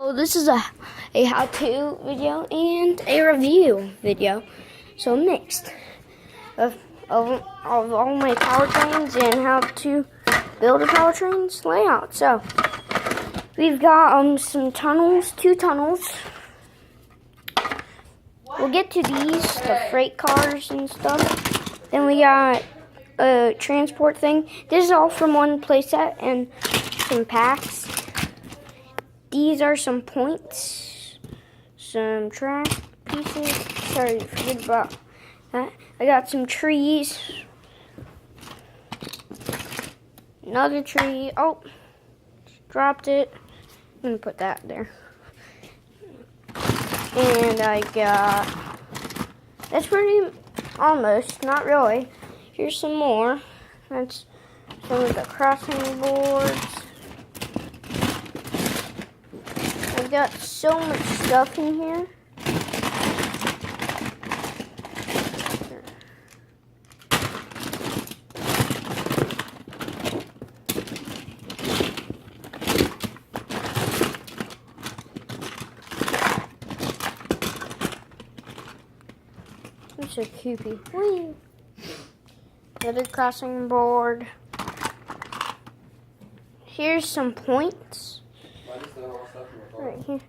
So this is a how-to video and a review video, so mixed of all my powertrains and how to build a powertrains layout. So we've got some tunnels, 2 tunnels. We'll get to these, the freight cars and stuff. Then we got a transport thing. This is all from one playset and some packs. These are some points, some track pieces. Sorry, forget about that. I got some trees. Another tree. Oh, dropped it. I'm gonna put that there. And I got, that's pretty, almost, not really. Here's some more. That's some of the crossing boards. I've got so much stuff in here. That's so cute. Whee! Another crossing board. Here's some points. Right here.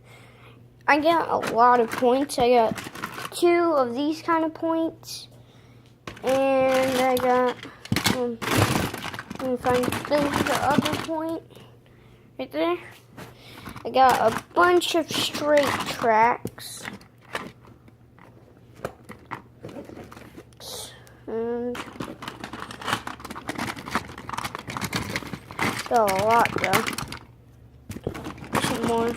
I got a lot of points. I got 2 of these kind of points. And I got, let me find, there's the other point right there. I got a bunch of straight tracks. And got a lot though. Some more.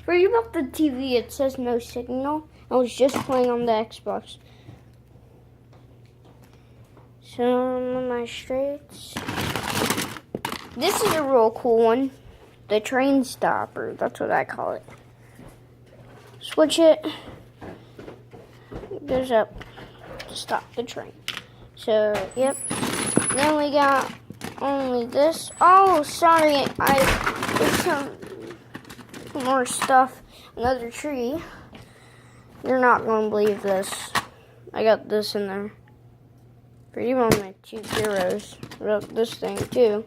Read about the TV, it says no signal. I was just playing on the Xbox. Some of my straights. This is a real cool one. The train stopper, that's what I call it. Switch it. It goes up to stop the train. So, yep. Then we got only this. Oh, sorry, there's some more stuff. Another tree. You're not going to believe this. I got this in there. Pretty much my 2 zeros. Wrote this thing too.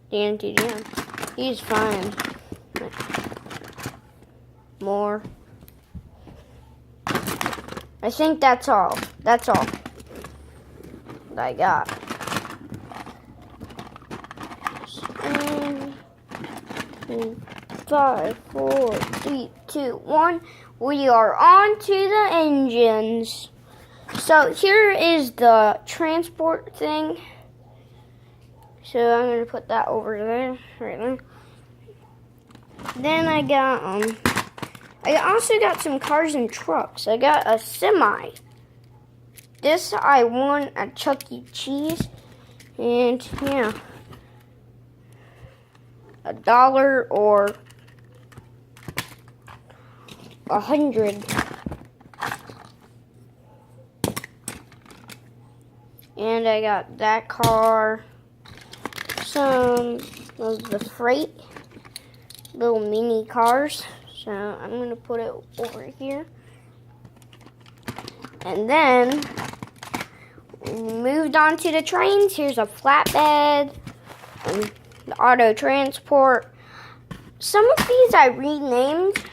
The NTDM. He's fine. More. I think that's all. That's all that I got. 5, 4, 3, 2, 1. We are on to the engines. So here is the transport thing. So I'm gonna put that over there, right there. Then I also got some cars and trucks. I got a semi. This I won at Chuck E. Cheese, and yeah, $1 or 100. And I got that car, some of the freight, little mini cars. So I'm gonna put it over here. And then we moved on to the trains. Here's a flatbed, and the auto transport. Some of these I renamed.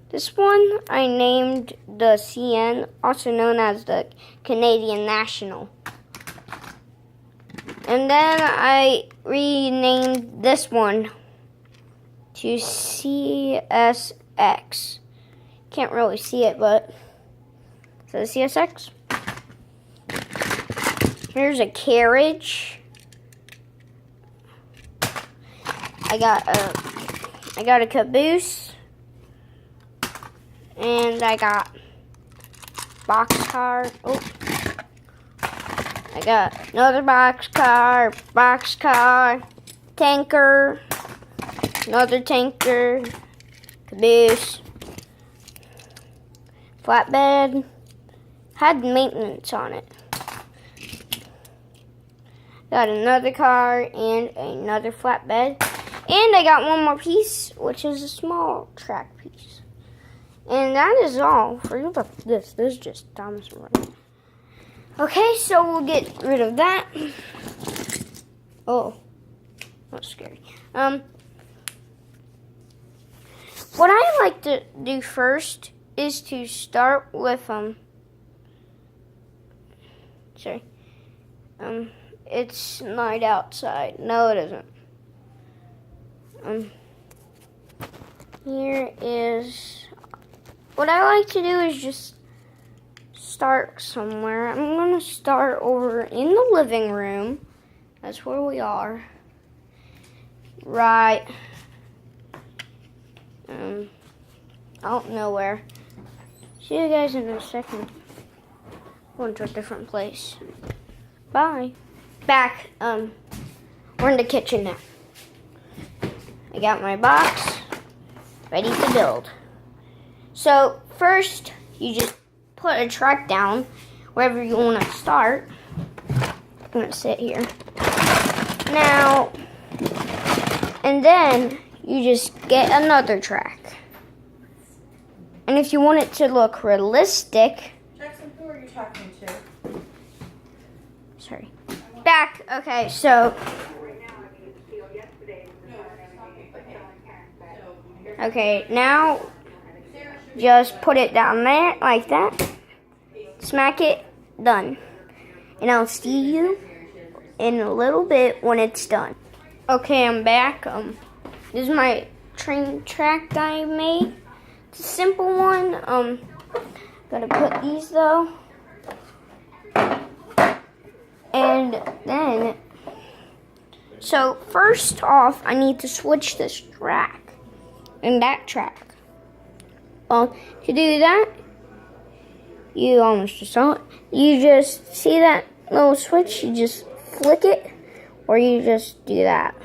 This one I named the CN, also known as the Canadian National. And then I renamed this one to CSX. Can't really see it, but it says CSX. Here's a carriage. I got a caboose. And I got boxcar. Oh, I got another boxcar, tanker, another tanker, caboose, flatbed. Had maintenance on it. Got another car and another flatbed. And I got one more piece, which is a small track piece. And that is all. Forget about this. This is just Thomas running. Okay, so we'll get rid of that. Oh, that's scary. What I like to do first is to start with it's night outside. No, it isn't. Here is what I like to do is just start somewhere. I'm gonna start over in the living room. That's where we are. Right. Out nowhere. See you guys in a second. Going to a different place. Bye. Back. We're in the kitchen now. I got my box ready to build. So first, you just put a track down wherever you want to start. I'm gonna sit here now, and then you just get another track. And if you want it to look realistic, Jackson, who are you talking to? sorry, back. Okay, so okay, now just put it down there like that. Smack it. Done. And I'll see you in a little bit when it's done. Okay, I'm back. This is my train track that I made. It's a simple one. Gotta put these though. And then, so first off, I need to switch this track and that track. Well, to do that, you almost just saw it. You just see that little switch, you just flick it, or you just do that.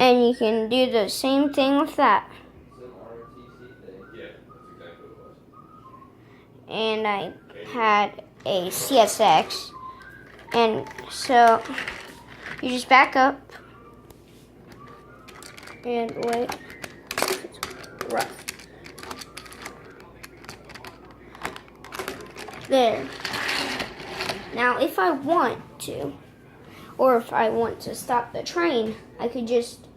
And you can do the same thing with that. And I had a CSX, and so you just back up and wait. It's rough. There. Now, if I want to, or if I want to stop the train, I could just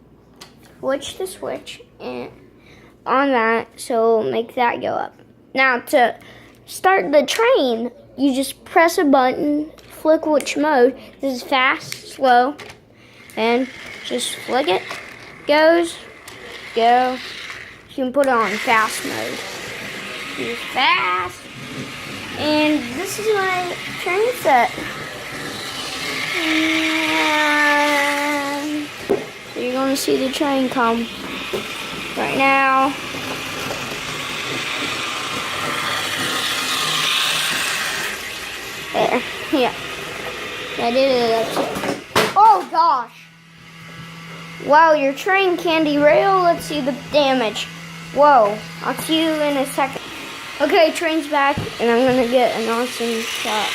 switch the switch and on that, so make that go up. Now, to start the train, you just press a button, flick which mode. This is fast, slow, and just flick it. Goes, go. You can put it on fast mode. Use fast. And this is my train set. And so you're going to see the train come right now. There, yeah. I did it up to. Oh gosh! Wow, your train can derail. Let's see the damage. Whoa, I'll see you in a second. Okay, train's back, and I'm gonna get an awesome shot.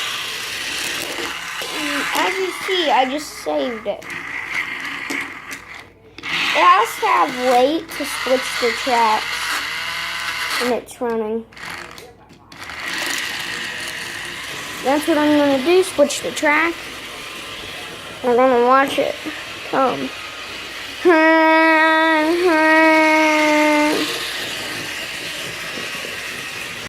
And as you see, I just saved it. It has to have weight to switch the tracks when it's running. That's what I'm gonna do, switch the track. I'm gonna watch it come.